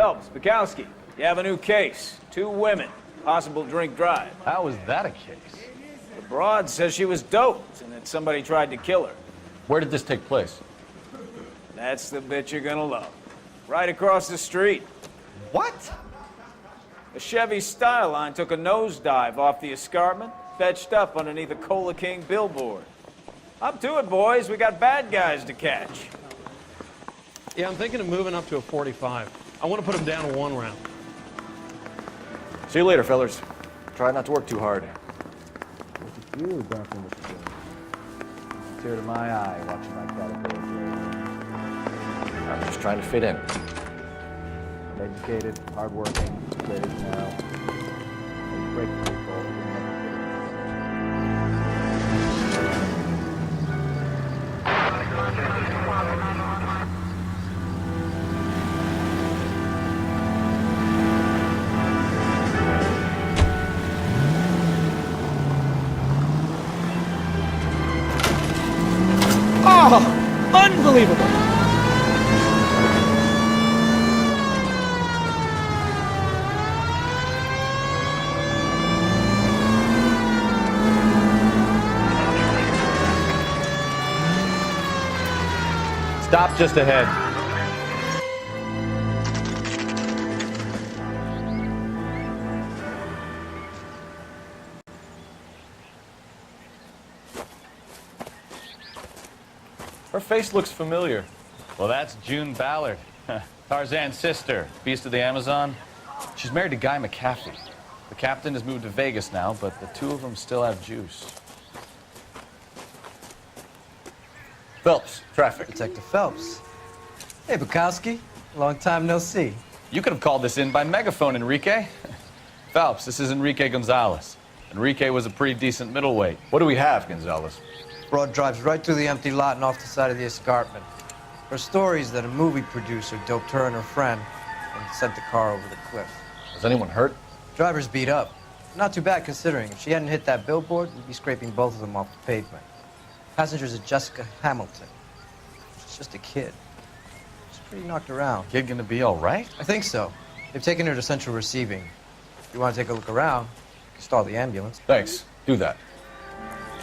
Phelps, Bukowski, you have a new case. 2 women, possible drink drive. How is that a case? The broad says she was doped and that somebody tried to kill her. Where did this take place? That's the bit you're gonna love. Right across the street. What? A Chevy Styline took a nosedive off the escarpment, fetched up underneath a Cola King billboard. Up to it, boys. We got bad guys to catch. Yeah, I'm thinking of moving up to a 45. I want to put him down to 1 round. See you later, fellas. Try not to work too hard. Look at you, Dr. Mr. Tear to my eye watching my caterpillar grow. I'm just trying to fit in. I'm educated, hardworking, straight as now. I break people. Oh, unbelievable! Stop just ahead. Her face looks familiar. Well, that's June Ballard, Tarzan's sister, Beast of the Amazon. She's married to Guy McAfee. The captain has moved to Vegas now, but the 2 of them still have juice. Phelps, traffic. Detective Phelps. Hey, Bukowski. Long time no see. You could have called this in by megaphone, Enrique. Phelps, this is Enrique Gonzalez. Enrique was a pretty decent middleweight. What do we have, Gonzalez? Broad drives right through the empty lot and off the side of the escarpment. Her story is that a movie producer doped her and her friend and sent the car over the cliff. Was anyone hurt? Driver's beat up. Not too bad considering. If she hadn't hit that billboard, we'd be scraping both of them off the pavement. Passenger's a Jessica Hamilton. She's just a kid. She's pretty knocked around. Kid gonna be all right? I think so. They've taken her to central receiving. If you want to take a look around, stall the ambulance. Thanks. Do that.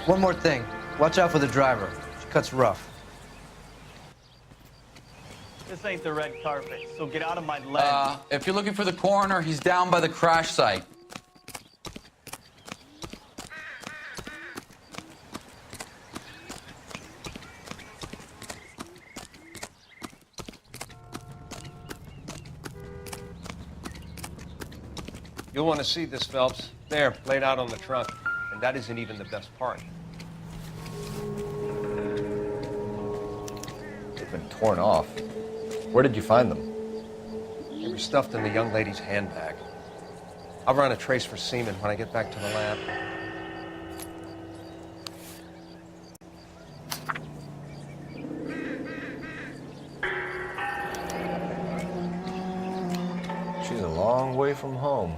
One more thing. Watch out for the driver. She cuts rough. This ain't the red carpet, so get out of my lens. If you're looking for the coroner, he's down by the crash site. You'll want to see this, Phelps. There, laid out on the trunk. And that isn't even the best part. They've been torn off. Where did you find them? They were stuffed in the young lady's handbag. I'll run a trace for semen when I get back to the lab. She's a long way from home.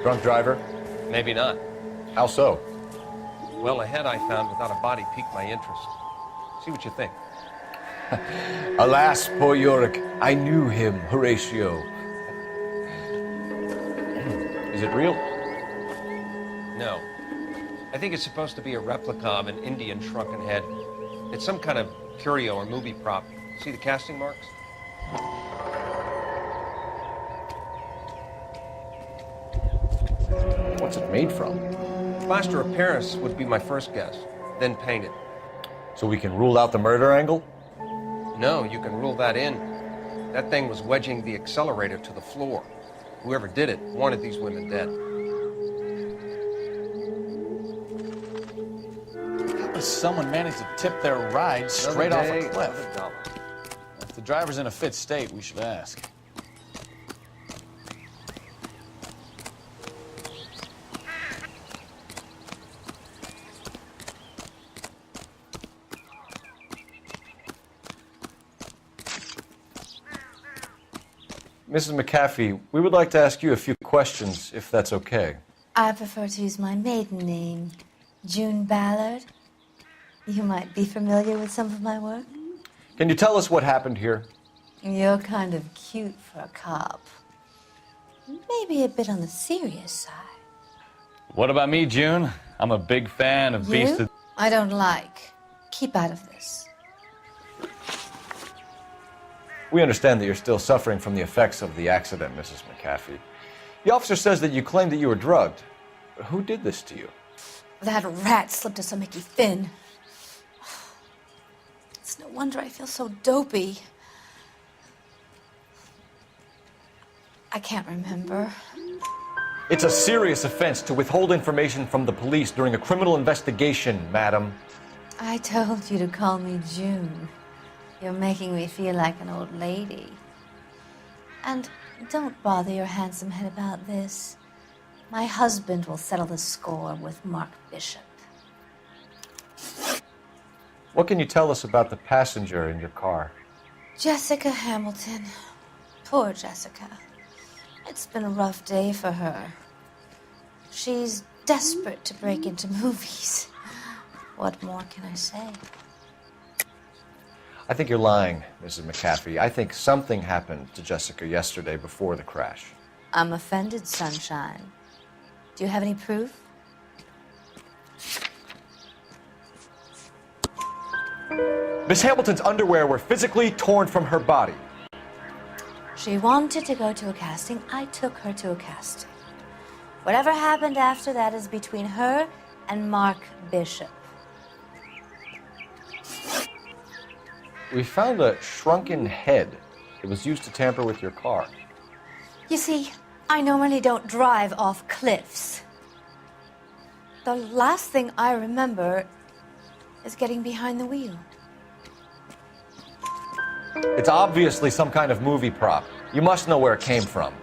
Drunk driver? Maybe not. How so? Well, a head I found without a body piqued my interest. See what you think. Alas, poor Yorick, I knew him, Horatio. Is it real? No. I think it's supposed to be a replica of an Indian shrunken head. It's some kind of curio or movie prop. See the casting marks? What's it made from? Plaster of Paris would be my first guess, then painted. So we can rule out the murder angle? No, you can rule that in. That thing was wedging the accelerator to the floor. Whoever did it wanted these women dead. How does someone manage to tip their ride straight off a cliff? If the driver's in a fit state, we should ask. Mrs. McAfee, we would like to ask you a few questions, if that's okay. I prefer to use my maiden name, June Ballard. You might be familiar with some of my work. Can you tell us what happened here? You're kind of cute for a cop. Maybe a bit on the serious side. What about me, June? I'm a big fan of Beast of... I don't like. Keep out of this. We understand that you're still suffering from the effects of the accident, Mrs. McAfee. The officer says that you claimed that you were drugged. Who did this to you? That rat slipped us a Mickey Finn. It's no wonder I feel so dopey. I can't remember. It's a serious offense to withhold information from the police during a criminal investigation, madam. I told you to call me June. You're making me feel like an old lady. And don't bother your handsome head about this. My husband will settle the score with Mark Bishop. What can you tell us about the passenger in your car? Jessica Hamilton. Poor Jessica. It's been a rough day for her. She's desperate to break into movies. What more can I say? I think you're lying, Mrs. McAfee. I think something happened to Jessica yesterday before the crash. I'm offended, Sunshine. Do you have any proof? Miss Hamilton's underwear were physically torn from her body. She wanted to go to a casting. I took her to a casting. Whatever happened after that is between her and Mark Bishop. We found a shrunken head. It was used to tamper with your car. You see, I normally don't drive off cliffs. The last thing I remember is getting behind the wheel. It's obviously some kind of movie prop. You must know where it came from.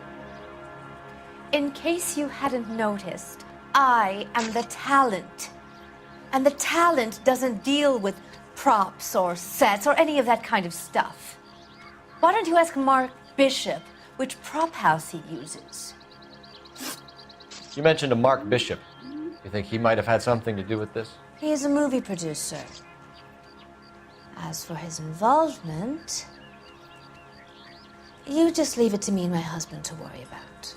In case you hadn't noticed, I am the talent. And the talent doesn't deal with props or sets or any of that kind of stuff. Why don't you ask Mark Bishop which prop house he uses? You mentioned a Mark Bishop. You think he might have had something to do with this? He is a movie producer. As for his involvement, you just leave it to me and my husband to worry about.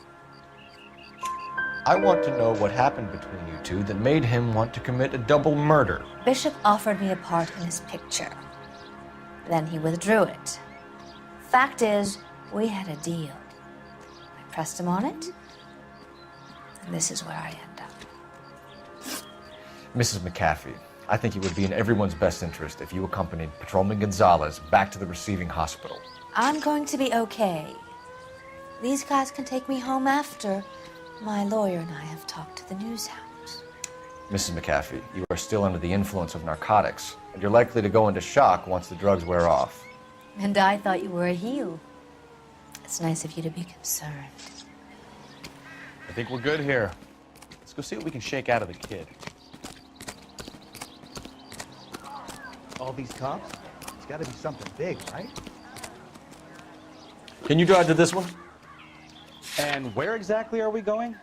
I want to know what happened between you two that made him want to commit a double murder. Bishop offered me a part in his picture. Then he withdrew it. Fact is, we had a deal. I pressed him on it, and this is where I end up. Mrs. McAfee, I think it would be in everyone's best interest if you accompanied Patrolman Gonzalez back to the receiving hospital. I'm going to be okay. These guys can take me home after my lawyer and I have talked to the news hounds. Mrs. McAfee, you are still under the influence of narcotics, and you're likely to go into shock once the drugs wear off. And I thought you were a heel. It's nice of you to be concerned. I think we're good here. Let's go see what we can shake out of the kid. All these cops? It's got to be something big, right? Can you drive to this one? And where exactly are we going?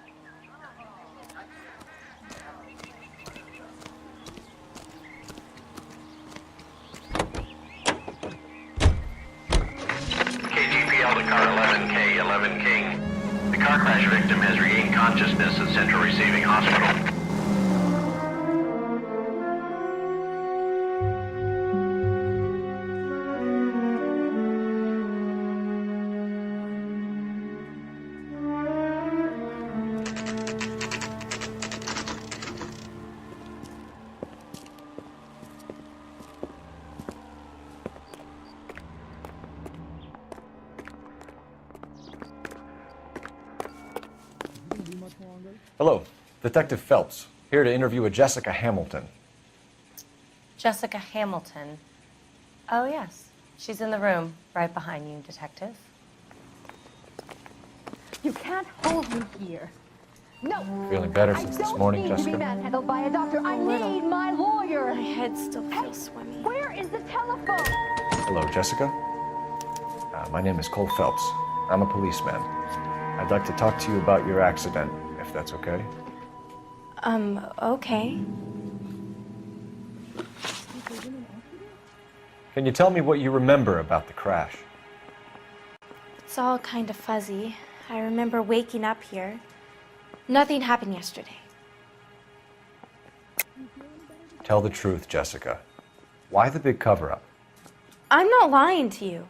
KGPL to car 11K, 11 King. The car crash victim has regained consciousness at Central Receiving Hospital. Hello, Detective Phelps, here to interview a Jessica Hamilton. Jessica Hamilton. Oh, yes. She's in the room, right behind you, Detective. You can't hold me here. No. Feeling better since this morning, Jessica? I don't need to be manhandled by a doctor. I need my lawyer. My head still feels swimmy. Where is the telephone? Hello, Jessica. My name is Cole Phelps. I'm a policeman. I'd like to talk to you about your accident, if that's okay. Okay. Can you tell me what you remember about the crash? It's all kind of fuzzy. I remember waking up here. Nothing happened yesterday. Tell the truth, Jessica. Why the big cover-up? I'm not lying to you.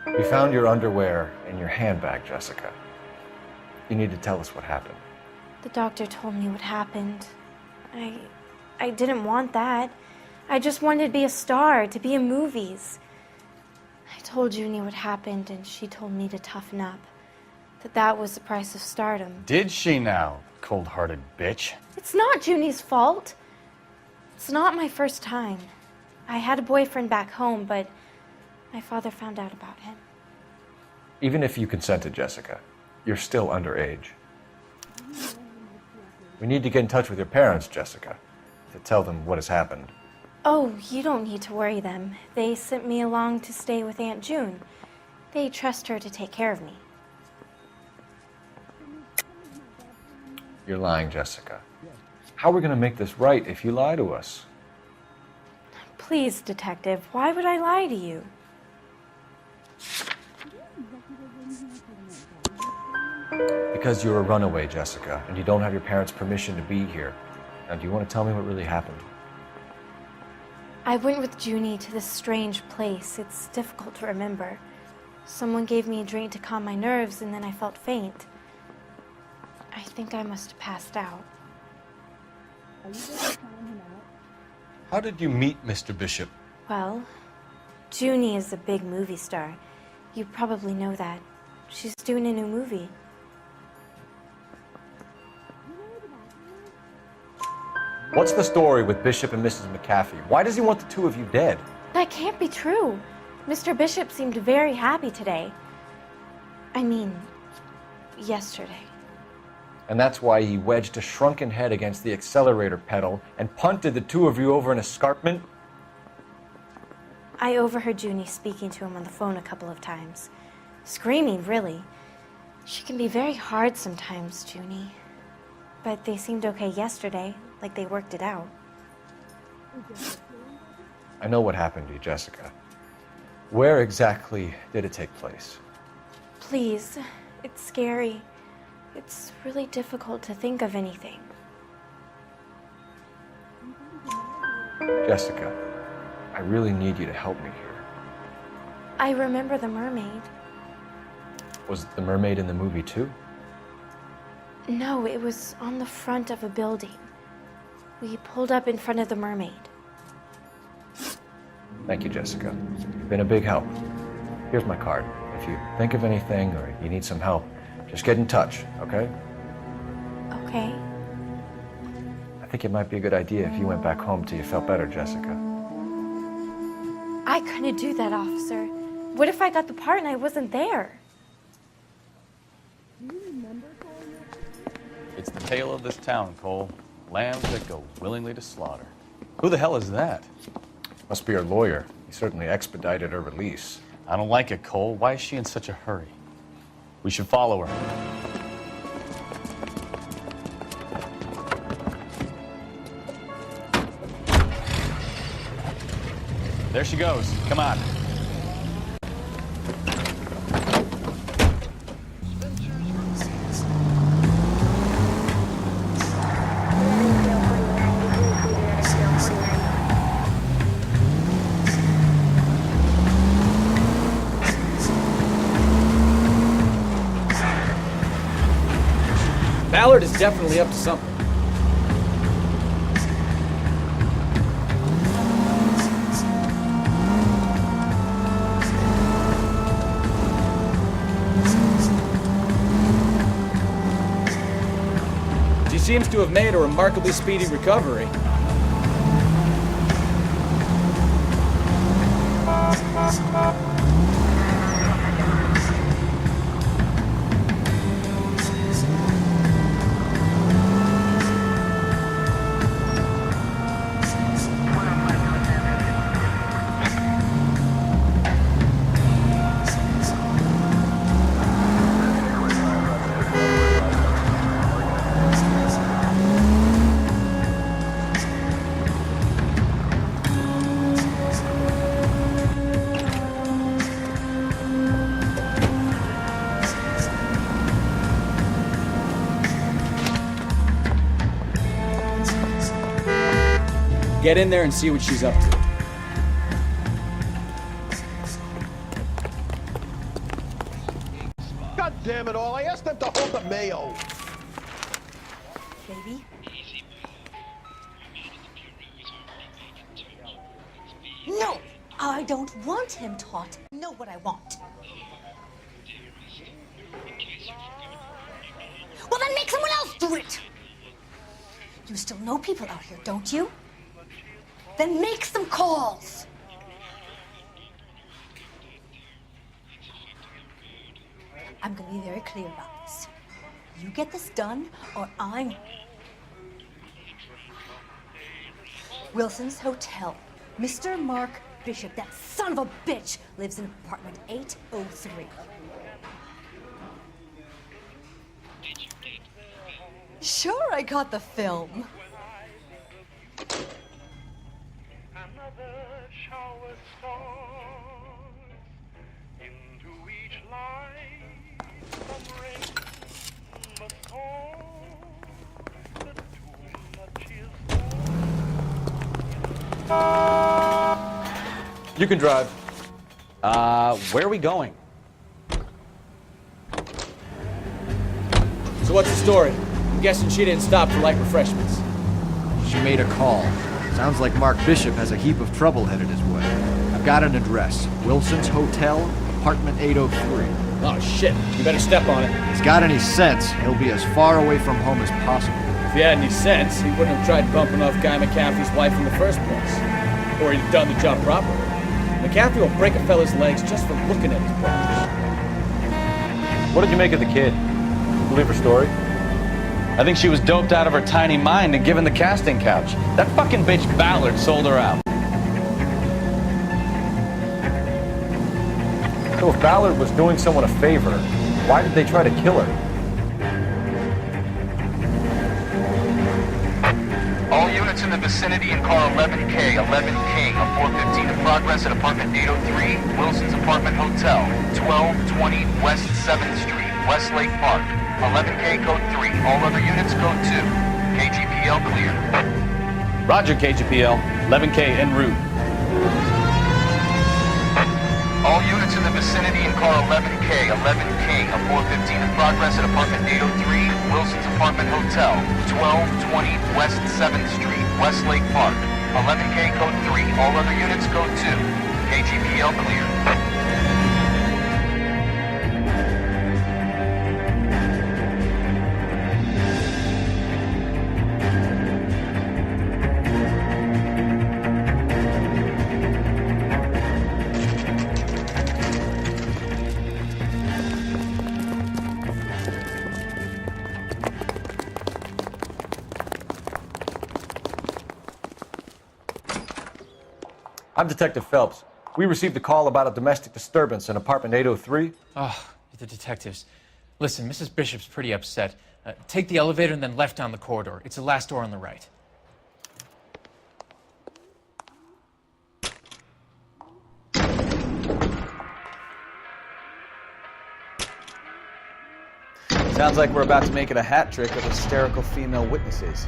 We found your underwear in your handbag, Jessica. You need to tell us what happened. The doctor told me what happened. I didn't want that. I just wanted to be a star, to be in movies. I told Junie what happened, and she told me to toughen up. That was the price of stardom. Did she now, cold-hearted bitch? It's not Junie's fault. It's not my first time. I had a boyfriend back home, but my father found out about him. Even if you consented, Jessica, you're still underage. We need to get in touch with your parents, Jessica, to tell them what has happened. Oh, you don't need to worry them. They sent me along to stay with Aunt June. They trust her to take care of me. You're lying, Jessica. How are we going to make this right if you lie to us? Please, Detective, why would I lie to you? Because you're a runaway, Jessica, and you don't have your parents' permission to be here. Now, do you want to tell me what really happened? I went with Junie to this strange place. It's difficult to remember. Someone gave me a drink to calm my nerves, and then I felt faint. I think I must have passed out. How did you meet Mr. Bishop? Well, Junie is a big movie star. You probably know that. She's doing a new movie. What's the story with Bishop and Mrs. McAfee? Why does he want the two of you dead? That can't be true. Mr. Bishop seemed very happy today. I mean, yesterday. And that's why he wedged a shrunken head against the accelerator pedal and punted the two of you over an escarpment? I overheard Junie speaking to him on the phone a couple of times. Screaming, really. She can be very hard sometimes, Junie. But they seemed okay yesterday, like they worked it out. I know what happened to you, Jessica. Where exactly did it take place? Please, it's scary. It's really difficult to think of anything. Jessica, I really need you to help me here. I remember the mermaid. Was the mermaid in the movie too? No, it was on the front of a building. We pulled up in front of the mermaid. Thank you, Jessica. You've been a big help. Here's my card. If you think of anything or you need some help, just get in touch, okay? Okay. I think it might be a good idea if you went back home till you felt better, Jessica. I couldn't do that, officer. What if I got the part and I wasn't there? It's the tale of this town, Cole. Lambs that go willingly to slaughter. Who the hell is that? Must be her lawyer. He certainly expedited her release. I don't like it, Cole. Why is she in such a hurry? We should follow her. There she goes. Come on. Ballard is definitely up to something. She seems to have made a remarkably speedy recovery. Get in there and see what she's up to. God damn it all, I asked them to hold the mayo. Baby? No! I don't want him taught. I know what I want. Well, then make someone else do it! You still know people out here, don't you? Then make some calls! I'm gonna be very clear about this. You get this done, or I'm... Wilson's Hotel. Mr. Mark Bishop, that son of a bitch, lives in apartment 803. Sure, I got the film. You can drive. Where are we going? So what's the story? I'm guessing she didn't stop for light refreshments. She made a call. Sounds like Mark Bishop has a heap of trouble headed his way. I've got an address. Wilson's Hotel, apartment 803. Oh shit, you better step on it. If he's got any sense, he'll be as far away from home as possible. If he had any sense, he wouldn't have tried bumping off Guy McCaffrey's wife in the first place. Or he'd have done the job properly. McCaffrey will break a fella's legs just for looking at his property. What did you make of the kid? Believe her story? I think she was doped out of her tiny mind and given the casting couch. That fucking bitch Ballard sold her out. So if Ballard was doing someone a favor, why did they try to kill her? All units in the vicinity in car 11K, 11 King, a 415 in progress at apartment 803, Wilson's Apartment Hotel, 1220 West 7th Street, Westlake Park. 11K code 3, all other units code 2. KGPL clear. Roger, KGPL. 11K en route. All units in the vicinity in car 11K, 11 King, a 415 in progress at apartment 803, Wilson's Apartment Hotel, 1220 West 7th Street, Westlake Park. 11K code 3, all other units code 2. KGPL clear. I'm Detective Phelps. We received a call about a domestic disturbance in apartment 803. Oh, the detectives. Listen, Mrs. Bishop's pretty upset. Take the elevator and then left down the corridor. It's the last door on the right. Sounds like we're about to make it a hat trick of hysterical female witnesses.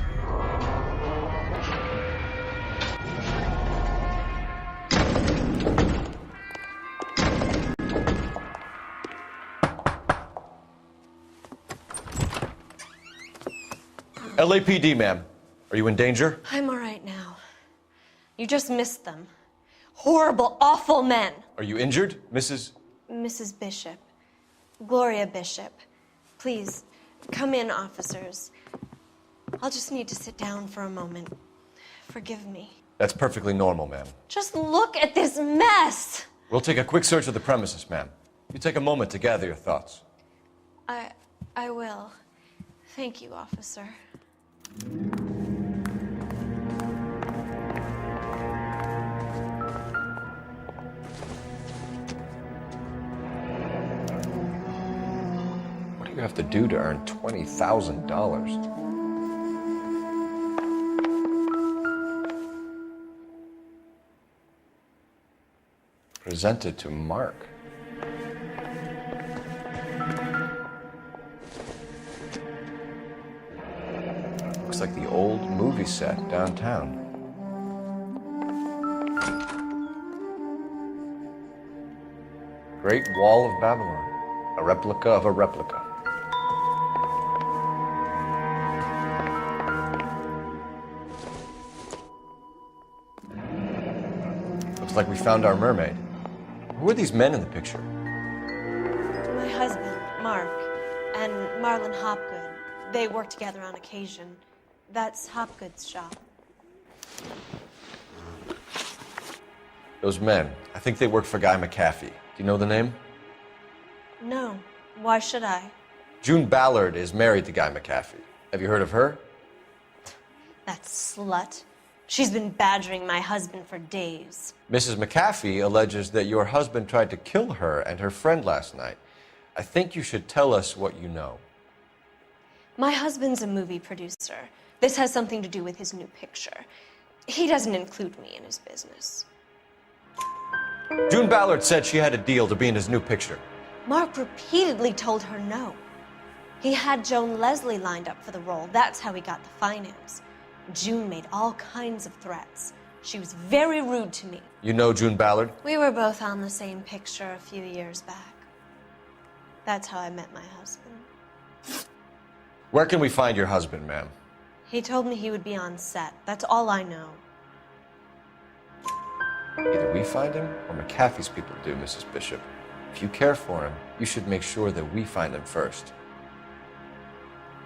LAPD, ma'am. Are you in danger? I'm all right now. You just missed them. Horrible, awful men. Are you injured, Mrs.? Mrs. Bishop. Gloria Bishop. Please, come in, officers. I'll just need to sit down for a moment. Forgive me. That's perfectly normal, ma'am. Just look at this mess. We'll take a quick search of the premises, ma'am. You take a moment to gather your thoughts. I will. Thank you, officer. What do you have to do to earn $20,000? Presented to Mark. Looks like the old movie set downtown. Great Wall of Babylon. A replica of a replica. Looks like we found our mermaid. Who are these men in the picture? My husband, Mark, and Marlon Hopgood. They work together on occasion. That's Hopgood's shop. Those men, I think they work for Guy McAfee. Do you know the name? No. Why should I? June Ballard is married to Guy McAfee. Have you heard of her? That slut. She's been badgering my husband for days. Mrs. McAfee alleges that your husband tried to kill her and her friend last night. I think you should tell us what you know. My husband's a movie producer. This has something to do with his new picture. He doesn't include me in his business. June Ballard said she had a deal to be in his new picture. Mark repeatedly told her no. He had Joan Leslie lined up for the role. That's how he got the finance. June made all kinds of threats. She was very rude to me. You know June Ballard? We were both on the same picture a few years back. That's how I met my husband. Where can we find your husband, ma'am? He told me he would be on set. That's all I know. Either we find him or McAfee's people do, Mrs. Bishop. If you care for him, you should make sure that we find him first.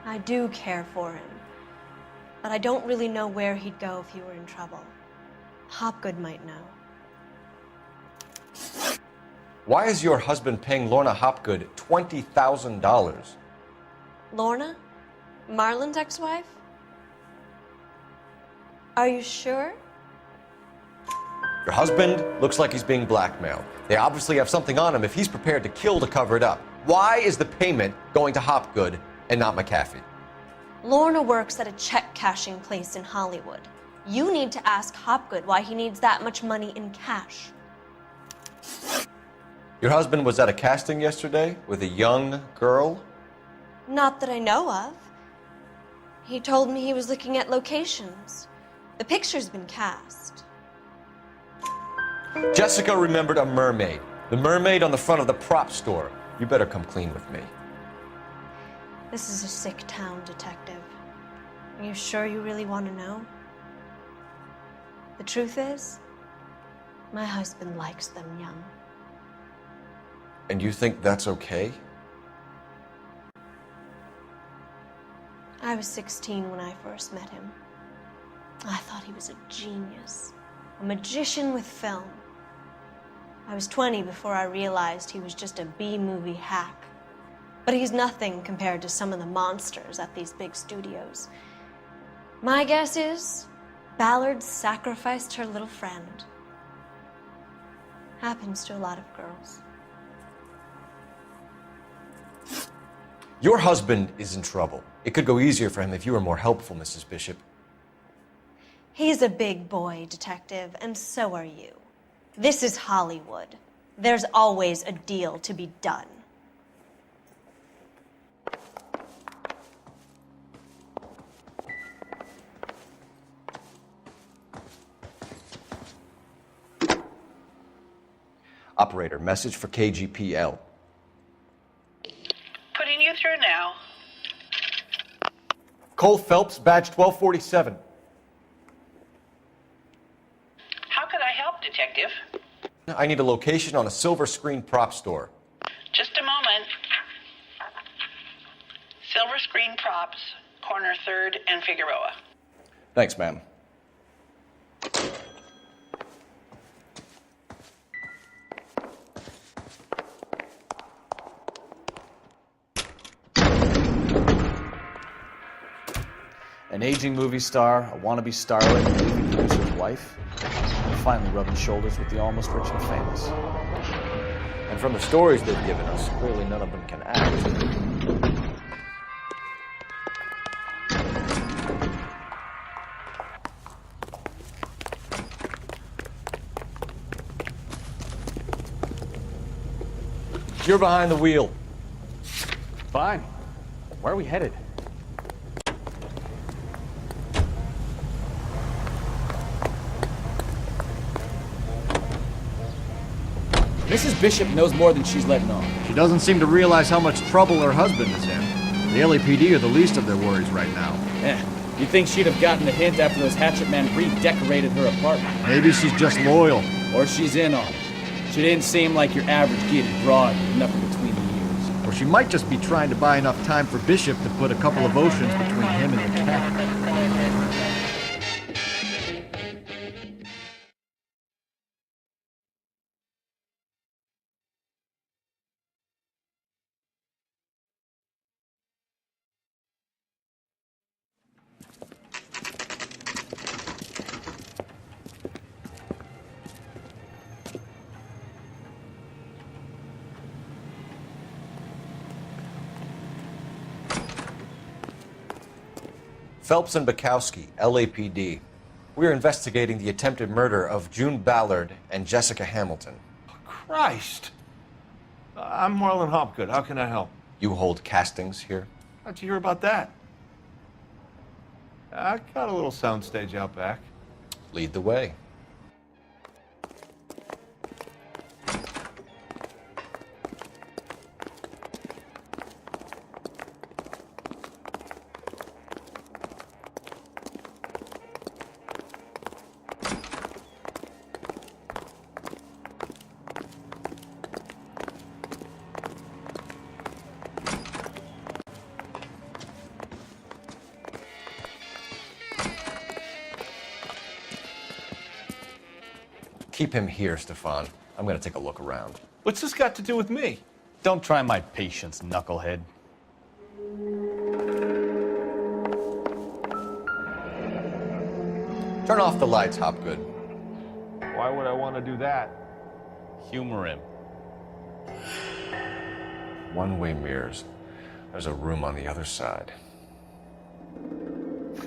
I do care for him. But I don't really know where he'd go if he were in trouble. Hopgood might know. Why is your husband paying Lorna Hopgood $20,000? Lorna? Marlon's ex-wife? Are you sure? Your husband looks like he's being blackmailed. They obviously have something on him if he's prepared to kill to cover it up. Why is the payment going to Hopgood and not McAfee? Lorna works at a check-cashing place in Hollywood. You need to ask Hopgood why he needs that much money in cash. Your husband was at a casting yesterday with a young girl? Not that I know of. He told me he was looking at locations. The picture's been cast. Jessica remembered a mermaid. The mermaid on the front of the prop store. You better come clean with me. This is a sick town, Detective. Are you sure you really want to know? The truth is, my husband likes them young. And you think that's okay? I was 16 when I first met him. I thought he was a genius, a magician with film. I was 20 before I realized he was just a B-movie hack. But he's nothing compared to some of the monsters at these big studios. My guess is Ballard sacrificed her little friend. Happens to a lot of girls. Your husband is in trouble. It could go easier for him if you were more helpful, Mrs. Bishop. He's a big boy, Detective, and so are you. This is Hollywood. There's always a deal to be done. Operator, message for KGPL. Putting you through now. Cole Phelps, badge 1247. How could I help, Detective? I need a location on a silver screen prop store. Just a moment. Silver Screen Props, corner 3rd and Figueroa. Thanks, ma'am. An aging movie star, a wannabe starlet, a movie producer's wife, and finally rubbing shoulders with the almost rich and famous. And from the stories they've given us, clearly none of them can act. You're behind the wheel. Fine. Where are we headed? Mrs. Bishop knows more than she's letting on. She doesn't seem to realize how much trouble her husband is in. The LAPD are the least of their worries right now. You think she'd have gotten a hint after those hatchet men redecorated her apartment? Maybe she's just loyal. Or she's in on it. She didn't seem like your average giddy broad with nothing between the ears. Or she might just be trying to buy enough time for Bishop to put a couple of oceans between him and the cat. Phelps and Bukowski, LAPD. We are investigating the attempted murder of June Ballard and Jessica Hamilton. Christ! I'm Marlon Hopgood. How can I help? You hold castings here? How'd you hear about that? I got a little soundstage out back. Lead the way. Keep him here, Stefan. I'm gonna take a look around. What's this got to do with me? Don't try my patience, knucklehead. Turn off the lights, Hopgood. Why would I want to do that? Humor him. One-way mirrors. There's a room on the other side.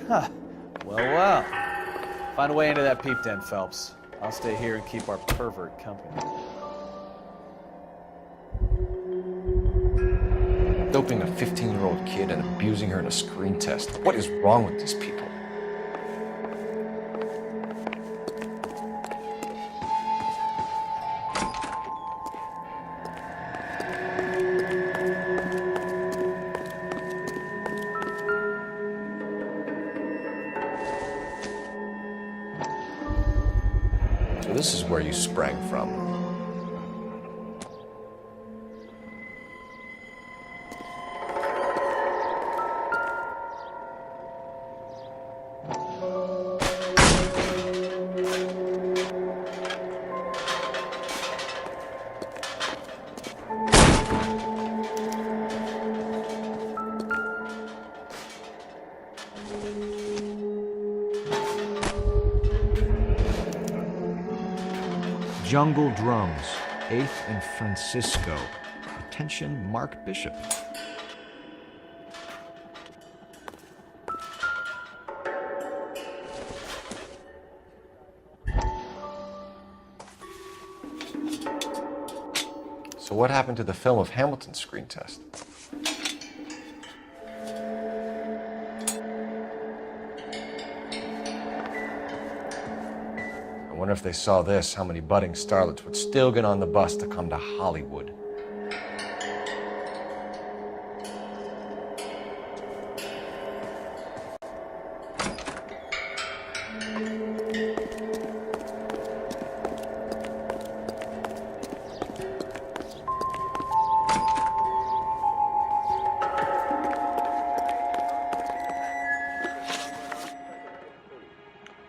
Huh. Well. Find a way into that peep den, Phelps. I'll stay here and keep our pervert company. Doping a 15-year-old kid and abusing her in a screen test. What is wrong with these people? So this is where you sprang from. Jungle Drums, 8th and Francisco. Attention, Mark Bishop. So what happened to the film of Hamilton's screen test? I wonder if they saw this, how many budding starlets would still get on the bus to come to Hollywood.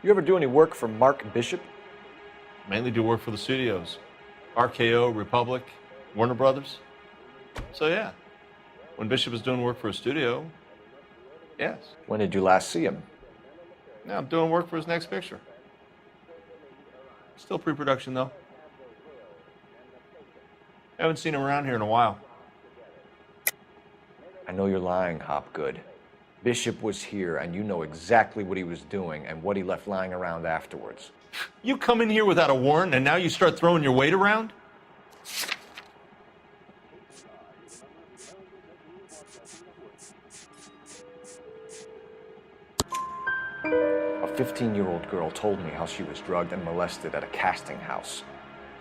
You ever do any work for Mark Bishop? Mainly do work for the studios. RKO, Republic, Warner Brothers. So yeah, when Bishop was doing work for a studio, yes. When did you last see him? Now I'm doing work for his next picture. Still pre-production though. Haven't seen him around here in a while. I know you're lying, Hopgood. Bishop was here, and you know exactly what he was doing and what he left lying around afterwards. You come in here without a warrant, and now you start throwing your weight around? A 15-year-old girl told me how she was drugged and molested at a casting house.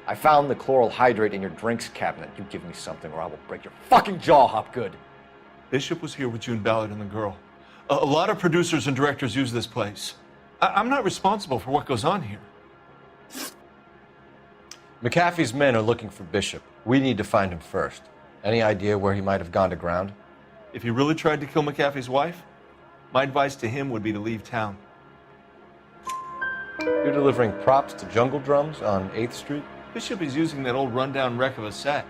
I found the chloral hydrate in your drinks cabinet. You give me something or I will break your fucking jaw, Hopgood. Bishop was here with June Ballard and the girl. A lot of producers and directors use this place. I'm not responsible for what goes on here. McAfee's men are looking for Bishop. We need to find him first. Any idea where he might have gone to ground? If he really tried to kill McAfee's wife, my advice to him would be to leave town. You're delivering props to Jungle Drums on 8th Street? Bishop is using that old rundown wreck of a set.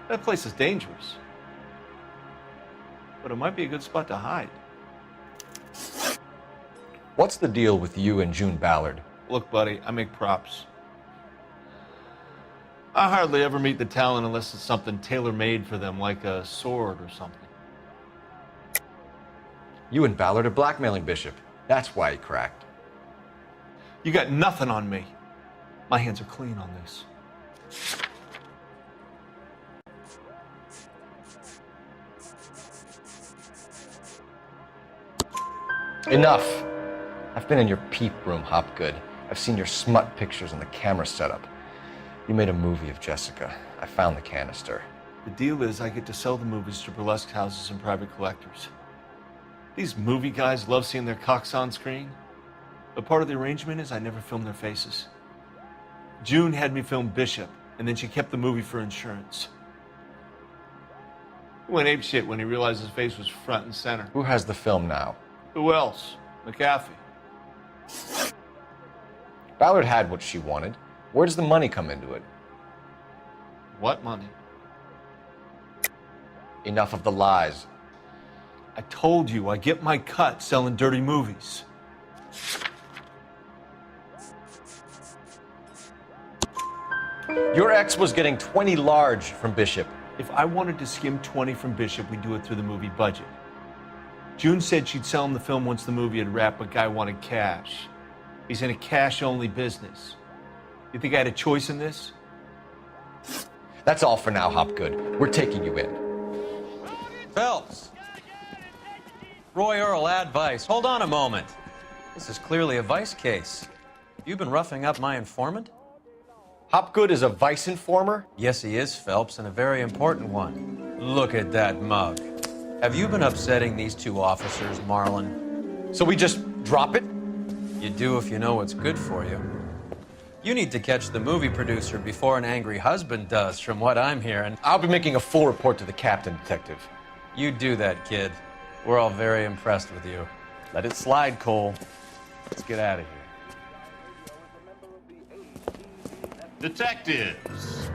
That place is dangerous. But it might be a good spot to hide. What's the deal with you and June Ballard? Look, buddy, I make props. I hardly ever meet the talent unless it's something tailor-made for them, like a sword or something. You and Ballard are blackmailing Bishop. That's why he cracked. You got nothing on me. My hands are clean on this. Enough. I've been in your peep room, Hopgood. I've seen your smut pictures and the camera setup. You made a movie of Jessica. I found the canister. The deal is I get to sell the movies to burlesque houses and private collectors. These movie guys love seeing their cocks on screen. But part of the arrangement is I never film their faces. June had me film Bishop, and then she kept the movie for insurance. He went apeshit when he realized his face was front and center. Who has the film now? Who else? McAfee. Ballard had what she wanted. Where does the money come into it? What money? Enough of the lies. I told you I get my cut selling dirty movies. Your ex was getting 20 large from Bishop. If I wanted to skim 20 from Bishop, we'd do it through the movie budget. June said she'd sell him the film once the movie had wrapped, but Guy wanted cash. He's in a cash-only business. You think I had a choice in this? That's all for now, Hopgood. We're taking you in. Phelps. Roy Earl, advice. Hold on a moment. This is clearly a vice case. You've been roughing up my informant? Hopgood is a vice informer? Yes, he is, Phelps, and a very important one. Look at that mug. Have you been upsetting these two officers, Marlon? So we just drop it? You do if you know what's good for you. You need to catch the movie producer before an angry husband does, from what I'm hearing. I'll be making a full report to the captain, Detective. You do that, kid. We're all very impressed with you. Let it slide, Cole. Let's get out of here. Detectives.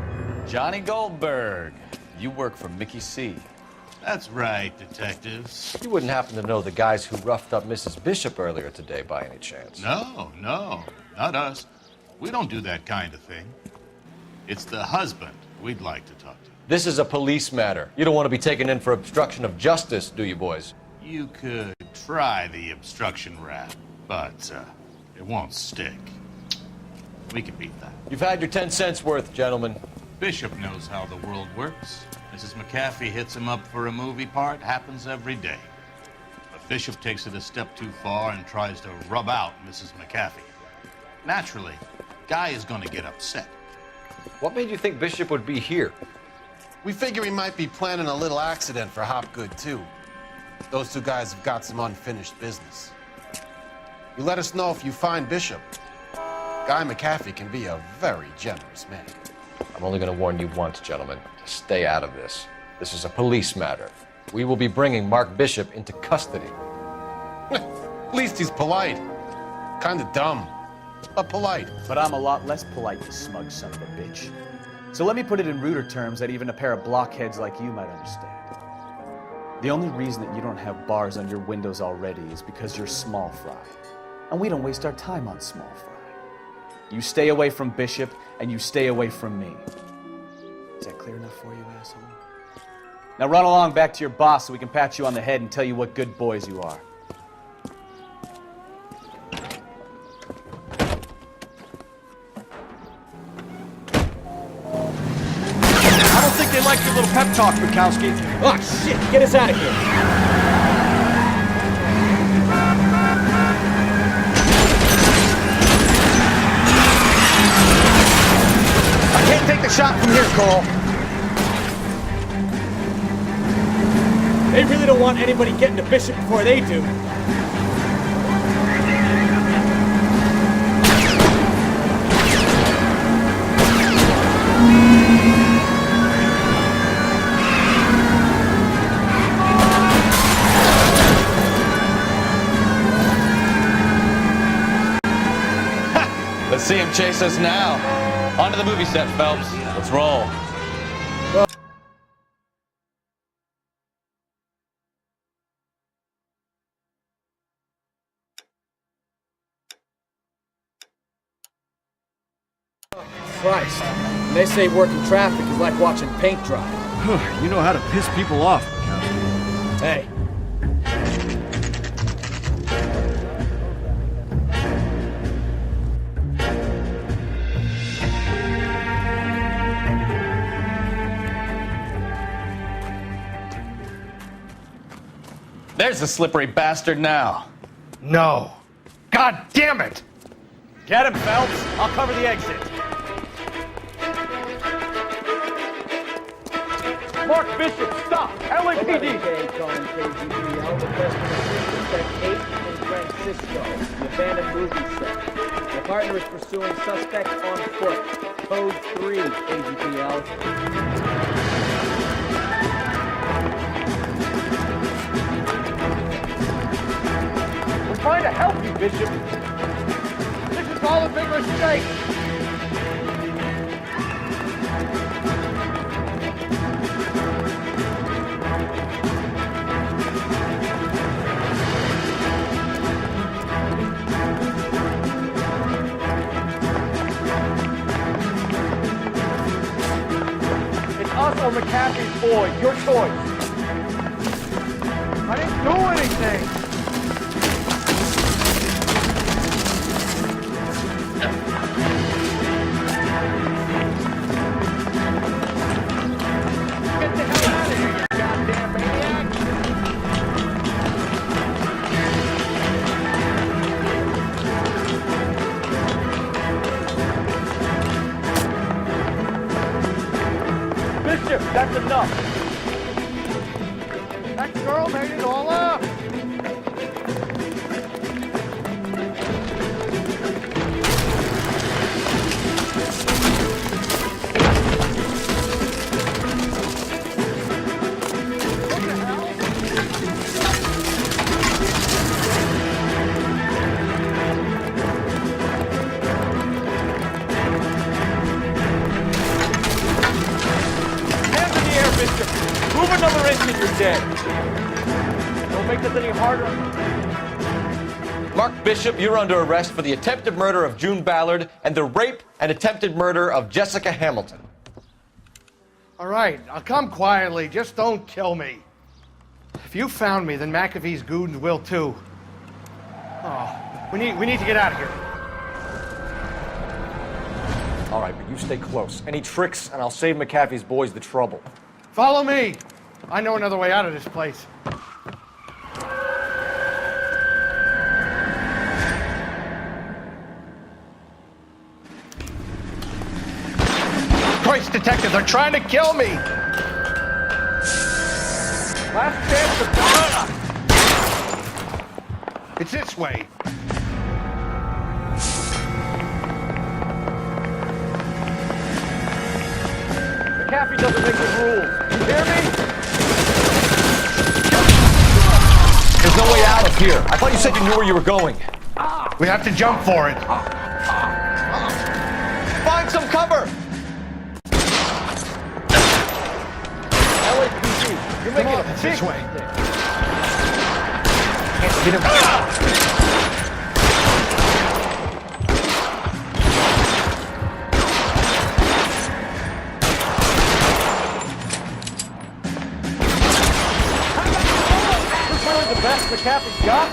Johnny Goldberg. You work for Mickey C. That's right, detectives. You wouldn't happen to know the guys who roughed up Mrs. Bishop earlier today by any chance? No, not us. We don't do that kind of thing. It's the husband we'd like to talk to. This is a police matter. You don't want to be taken in for obstruction of justice, do you, boys? You could try the obstruction rap, but it won't stick. We can beat that. You've had your 10 cents worth, gentlemen. Bishop knows how the world works. Mrs. McAfee hits him up for a movie part. Happens every day. But Bishop takes it a step too far and tries to rub out Mrs. McAfee. Naturally, Guy is going to get upset. What made you think Bishop would be here? We figure he might be planning a little accident for Hopgood, too. Those two guys have got some unfinished business. You let us know if you find Bishop. Guy McAfee can be a very generous man. I'm only going to warn you once, gentlemen. Stay out of this. This is a police matter. We will be bringing Mark Bishop into custody. At least he's polite. Kind of dumb, but polite. But I'm a lot less polite, you smug son of a bitch. So let me put it in ruder terms that even a pair of blockheads like you might understand. The only reason that you don't have bars on your windows already is because you're small fry. And we don't waste our time on small fry. You stay away from Bishop, and you stay away from me. Is that clear enough for you, asshole? Now run along back to your boss so we can pat you on the head and tell you what good boys you are. I don't think they like your little pep talk, Bukowski. Oh, shit! Get us out of here! the shot from here, Cole. They really don't want anybody getting to Bishop before they do. Let's see him chase us now. Onto the movie set, Phelps. Let's roll. Christ. When they say working traffic is like watching paint dry. You know how to piss people off, Hey. There's the slippery bastard now. No. God damn it! Get him, Phelps. I'll cover the exit. Mark Bishop, stop! LAPD! Calling KGPL, requesting assistance at 8th and Francisco, the abandoned movie set. The partner is pursuing suspect on foot. Code 3, KGPL. We're trying to help you, Bishop. This is all a big mistake. Us or McCaffrey's boy, your choice. I didn't do anything. Get the hell out of here, you goddamn maniac. Bishop, that's enough. That girl made it all up. Move another inch and you're dead. Don't make this any harder. Mark Bishop, you're under arrest for the attempted murder of June Ballard and the rape and attempted murder of Jessica Hamilton. All right, I'll come quietly. Just don't kill me. If you found me, then McAfee's goons will too. Oh, we need to get out of here. All right, but you stay close. Any tricks, and I'll save McAfee's boys the trouble. Follow me. I know another way out of this place. Christ, detective, they're trying to kill me. Last chance to... It's this way. McAfee doesn't make the rules. You hear me? There's no way out of here. I thought you said you knew where you were going. We have to jump for it. Find some cover! LAPD, you're making a big this way. Can't get him. The best McAfee's got?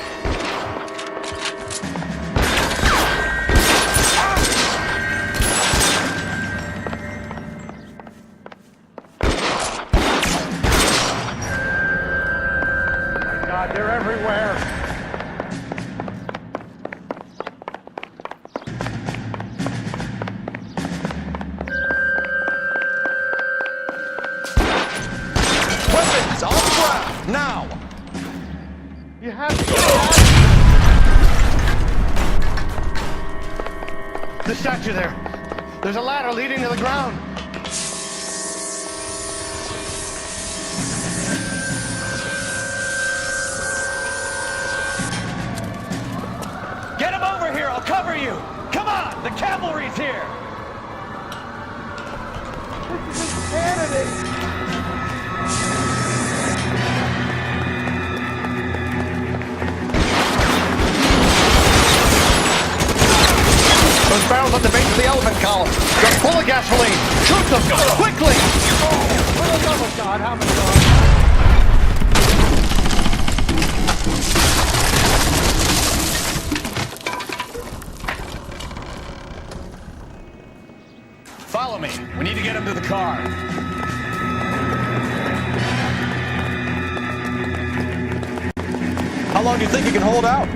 Oh my God, they're everywhere. you there. There's a ladder leading to the ground. Get him over here, I'll cover you! Come on, the cavalry's here! Those barrels at the base of the elephant column. They're full of gasoline. Shoot them! Quickly! For the love of God, how many are? Follow me. We need to get him to the car. How long do you think you can hold out?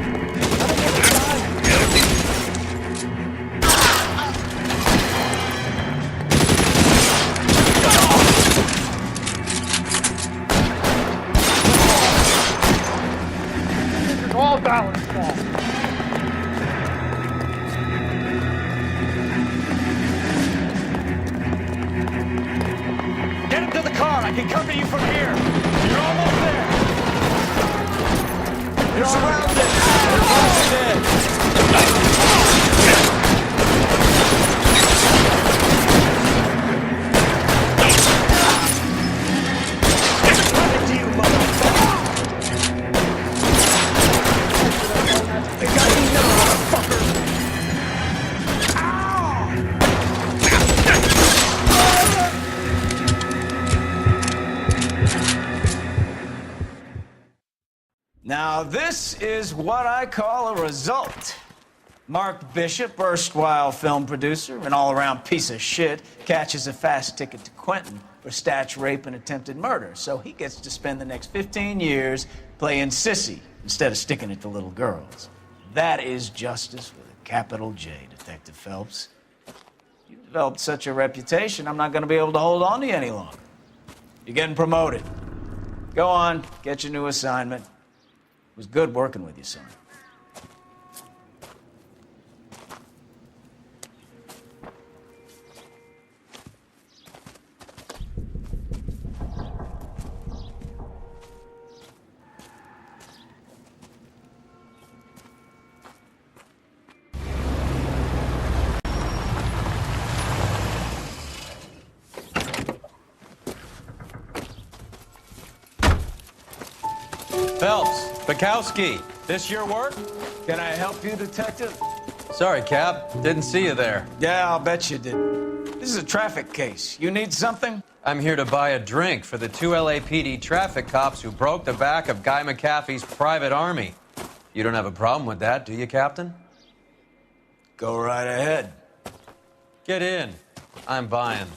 All balance fall. Get him to the car. I can cover you from here. You're almost there. You're surrounded. You're dead. Now, this is what I call a result. Mark Bishop, erstwhile film producer and all-around piece of shit, catches a fast ticket to Quentin for statch rape and attempted murder. So he gets to spend the next 15 years playing sissy instead of sticking it to little girls. That is justice with a capital J, Detective Phelps. You've developed such a reputation, I'm not going to be able to hold on to you any longer. You're getting promoted. Go on, get your new assignment. It was good working with you, son. Phelps, Bukowski, this your work? Can I help you, Detective? Sorry, Cap. Didn't see you there. Yeah, I'll bet you did. This is a traffic case. You need something? I'm here to buy a drink for the 2 LAPD traffic cops who broke the back of Guy McAfee's private army. You don't have a problem with that, do you, Captain? Go right ahead. Get in. I'm buying.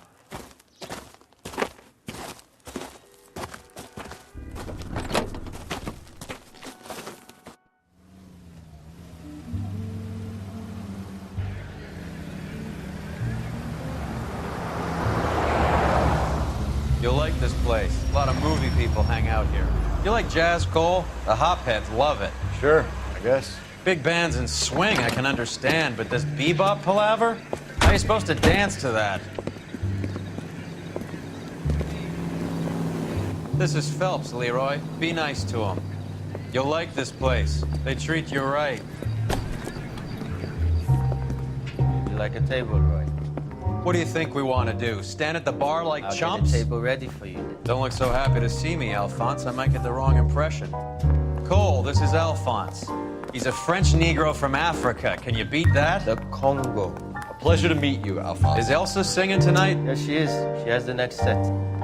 You'll like this place. A lot of movie people hang out here. You like jazz, Cole? The hopheads love it. Sure, I guess. Big bands and swing I can understand, but this bebop palaver? How are you supposed to dance to that? This is Phelps, Leroy. Be nice to him. You'll like this place. They treat you right. You like a table, Roy? What do you think we want to do? Stand at the bar like I'll chumps? get a table ready for you. Don't look so happy to see me, Alphonse. I might get the wrong impression. Cole, this is Alphonse. He's a French Negro from Africa. Can you beat that? The Congo. A pleasure to meet you, Alphonse. Is Elsa singing tonight? Yes, she is. She has the next set.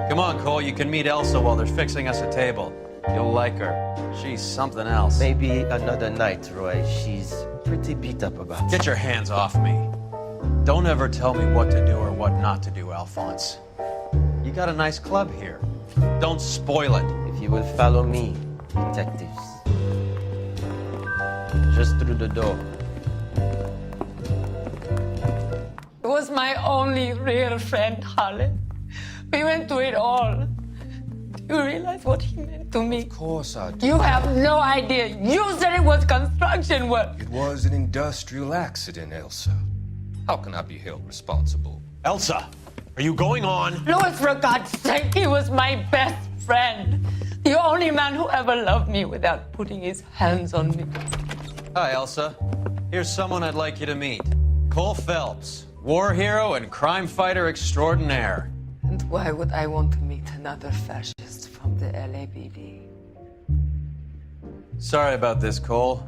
Come on, Cole. You can meet Elsa while they're fixing us a table. You'll like her. She's something else. Maybe another night, Roy. She's pretty beat up about it. Get your hands off me. Don't ever tell me what to do or what not to do, Alphonse. You got a nice club here. Don't spoil it. If you will follow me, detectives. Just through the door. He was my only real friend, Harlan. We went through it all. Do you realize what he meant to me? Of course I do. You have no idea. You said it was construction work. It was an industrial accident, Elsa. How can I be held responsible? Elsa, are you going on? Louis, for God's sake, he was my best friend. The only man who ever loved me without putting his hands on me. Hi, Elsa. Here's someone I'd like you to meet. Cole Phelps, war hero and crime fighter extraordinaire. And why would I want to meet another fascist from the LAPD? Sorry about this, Cole.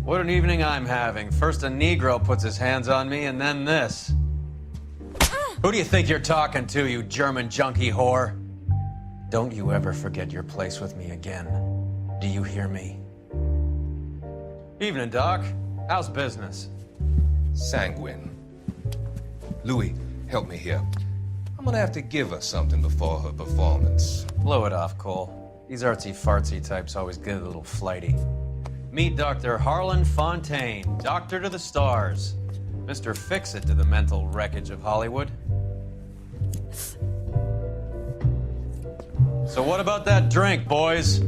What an evening I'm having. First a Negro puts his hands on me, and then this. Who do you think you're talking to, you German junkie whore? Don't you ever forget your place with me again. Do you hear me? Evening, Doc. How's business? Sanguine. Louis, help me here. I'm gonna have to give her something before her performance. Blow it off, Cole. These artsy-fartsy types always get a little flighty. Meet Dr. Harlan Fontaine, doctor to the stars. Mr. Fix-It to the mental wreckage of Hollywood. So what about that drink, boys?